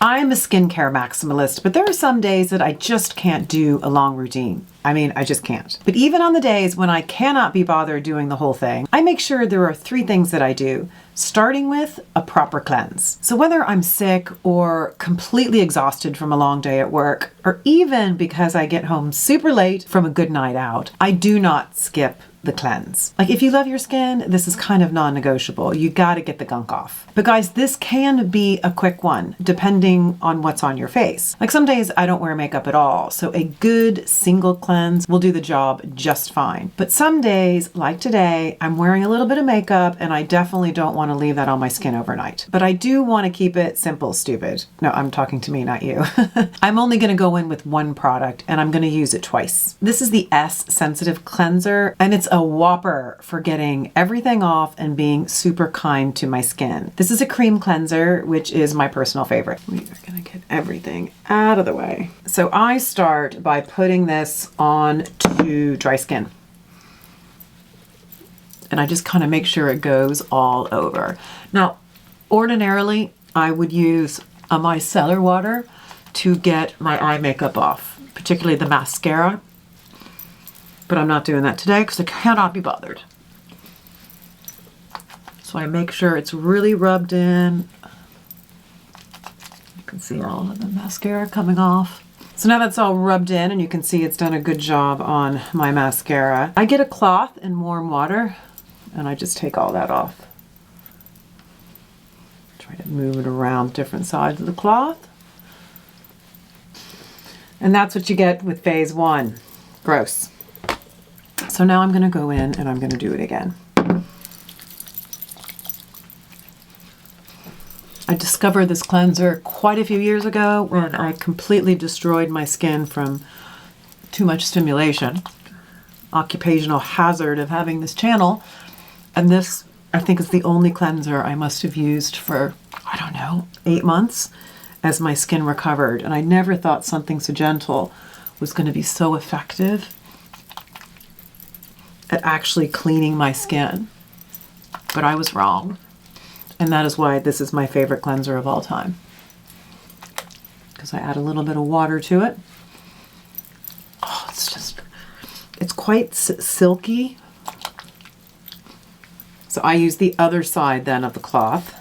I'm a skincare maximalist, but there are some days that I just can't do a long routine. I mean, I just can't. But even on the days when I cannot be bothered doing the whole thing, I make sure there are 3 things that I do, starting with a proper cleanse. So whether I'm sick or completely exhausted from a long day at work, or even because I get home super late from a good night out, I do not skip the cleanse. Like if you love your skin, this is kind of non-negotiable. You got to get the gunk off. But guys, this can be a quick one depending on what's on your face. Like some days I don't wear makeup at all, so a good single cleanse will do the job just fine. But some days, like today, I'm wearing a little bit of makeup and I definitely don't want to leave that on my skin overnight. But I do want to keep it simple, stupid. No, I'm talking to me, not you. I'm only going to go in with one product and I'm going to use it twice. This is the S Sensitive Cleanser, and it's a whopper for getting everything off and being super kind to my skin. This is a cream cleanser, which is my personal favorite. We are gonna get everything out of the way. So I start by putting this on to dry skin. And I just kind of make sure it goes all over. Now, ordinarily, I would use a micellar water to get my eye makeup off, particularly the mascara. But I'm not doing that today because I cannot be bothered. So I make sure it's really rubbed in. You can see all of the mascara coming off. So now that's all rubbed in and you can see it's done a good job on my mascara. I get a cloth in warm water and I just take all that off. Try to move it around different sides of the cloth. And that's what you get with phase 1. Gross. So now I'm going to go in and I'm going to do it again. I discovered this cleanser quite a few years ago when I completely destroyed my skin from too much stimulation. Occupational hazard of having this channel. And this, I think, is the only cleanser I must have used for, I don't know, 8 months as my skin recovered. And I never thought something so gentle was going to be so effective at actually cleaning my skin. But I was wrong. And that is why this is my favorite cleanser of all time. Because I add a little bit of water to it. Oh, it's quite silky. So I use the other side then of the cloth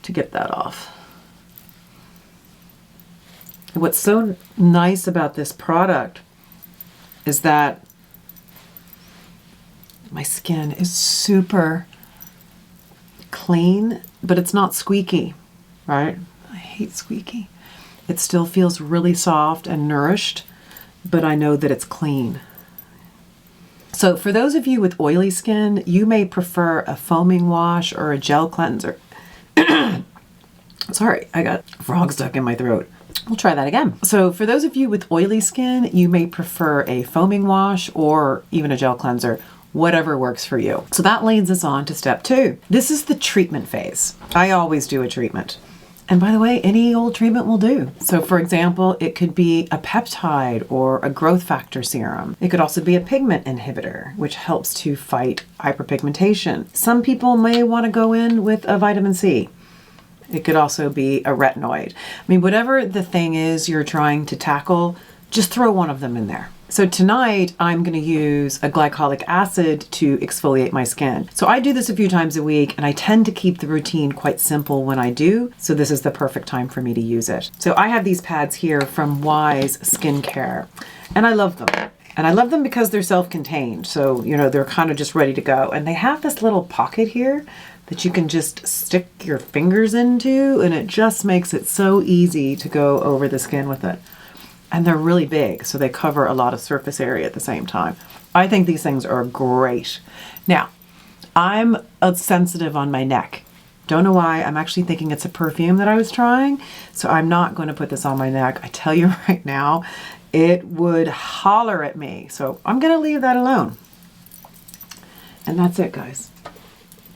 to get that off. And what's so nice about this product is that my skin is super clean, but it's not squeaky, right? I hate squeaky. It still feels really soft and nourished, but I know that it's clean. So for those of you with oily skin, you may prefer a foaming wash or a gel cleanser. Sorry, I got a frog stuck in my throat. We'll try that again. So for those of you with oily skin, you may prefer a foaming wash or even a gel cleanser. Whatever works for you. So that leads us on to step 2. This is the treatment phase. I always do a treatment. And by the way, any old treatment will do. So for example, it could be a peptide or a growth factor serum. It could also be a pigment inhibitor, which helps to fight hyperpigmentation. Some people may want to go in with a vitamin C. It could also be a retinoid. I mean, whatever the thing is you're trying to tackle, just throw one of them in there. So tonight I'm going to use a glycolic acid to exfoliate my skin. So I do this a few times a week and I tend to keep the routine quite simple when I do. So this is the perfect time for me to use it. So I have these pads here from Wise Skincare and I love them. And I love them because they're self-contained. So, you know, they're kind of just ready to go. And they have this little pocket here that you can just stick your fingers into and it just makes it so easy to go over the skin with it. And they're really big, so they cover a lot of surface area at the same time. I think these things are great. Now, I'm sensitive on my neck. Don't know why. I'm actually thinking it's a perfume that I was trying, so I'm not going to put this on my neck. I tell you right now, it would holler at me. So I'm going to leave that alone. And that's it, guys.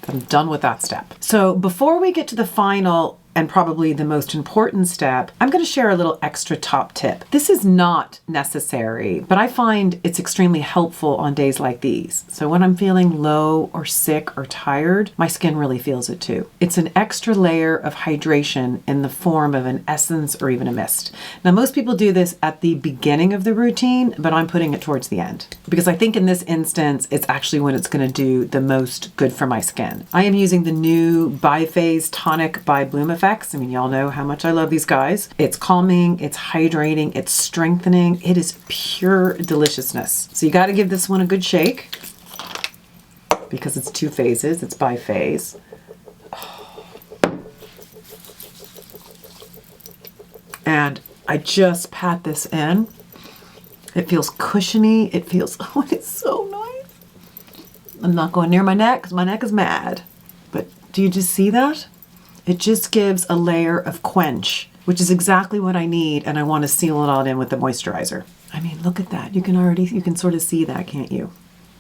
I'm done with that step. So before we get to the final and probably the most important step, I'm going to share a little extra top tip. This is not necessary, but I find it's extremely helpful on days like these. So when I'm feeling low or sick or tired, my skin really feels it too. It's an extra layer of hydration in the form of an essence or even a mist. Now, most people do this at the beginning of the routine, but I'm putting it towards the end because I think in this instance, it's actually when it's going to do the most good for my skin. I am using the new Biphase Tonic by Bloom Effects. I mean, y'all know how much I love these guys. It's calming, it's hydrating, it's strengthening. It is pure deliciousness. So you got to give this one a good shake because it's 2 phases. It's biphase. And I just pat this in. It feels cushiony. It feels, oh, it's so nice. I'm not going near my neck because my neck is mad. But do you just see that? It just gives a layer of quench, which is exactly what I need. And I want to seal it all in with the moisturizer. I mean, look at that. You can sort of see that, can't you?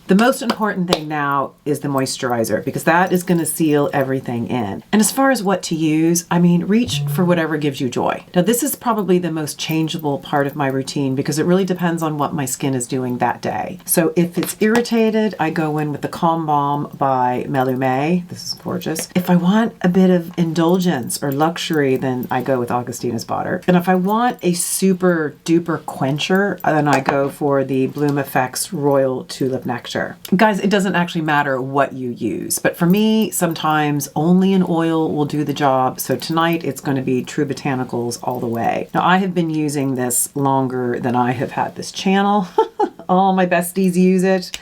The most important thing now is the moisturizer because that is going to seal everything in. And as far as what to use, I mean, reach for whatever gives you joy. Now, this is probably the most changeable part of my routine because it really depends on what my skin is doing that day. So if it's irritated, I go in with the Calm Balm by Melume. This is gorgeous. If I want a bit of indulgence or luxury, then I go with Augustina's Butter. And if I want a super duper quencher, then I go for the Bloom Effects Royal Tulip Nectar. Guys, it doesn't actually matter what you use, but for me, sometimes only an oil will do the job. So tonight it's going to be True Botanicals all the way. Now, I have been using this longer than I have had this channel. All my besties use it,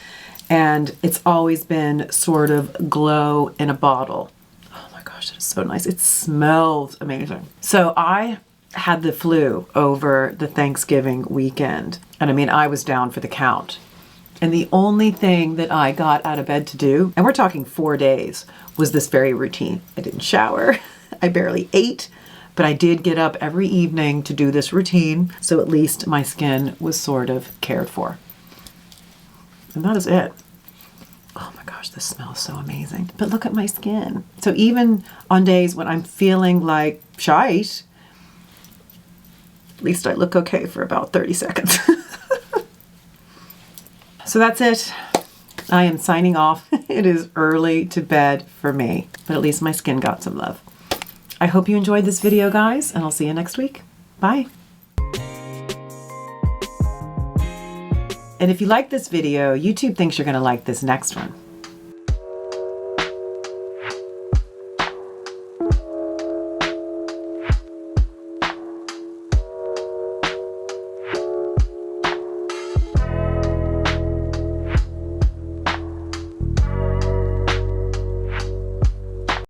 and it's always been sort of glow in a bottle. Oh my gosh, that is so nice. It smells amazing. So I had the flu over the Thanksgiving weekend, and I mean, I was down for the count. And the only thing that I got out of bed to do, and we're talking 4 days, was this very routine. I didn't shower. I barely ate, but I did get up every evening to do this routine. So at least my skin was sort of cared for. And that is it. Oh my gosh, this smells so amazing. But look at my skin. So even on days when I'm feeling like shite, at least I look okay for about 30 seconds. So that's it. I am signing off. It is early to bed for me, but at least my skin got some love. I hope you enjoyed this video, guys, and I'll see you next week. Bye. And if you like this video, YouTube thinks you're going to like this next one.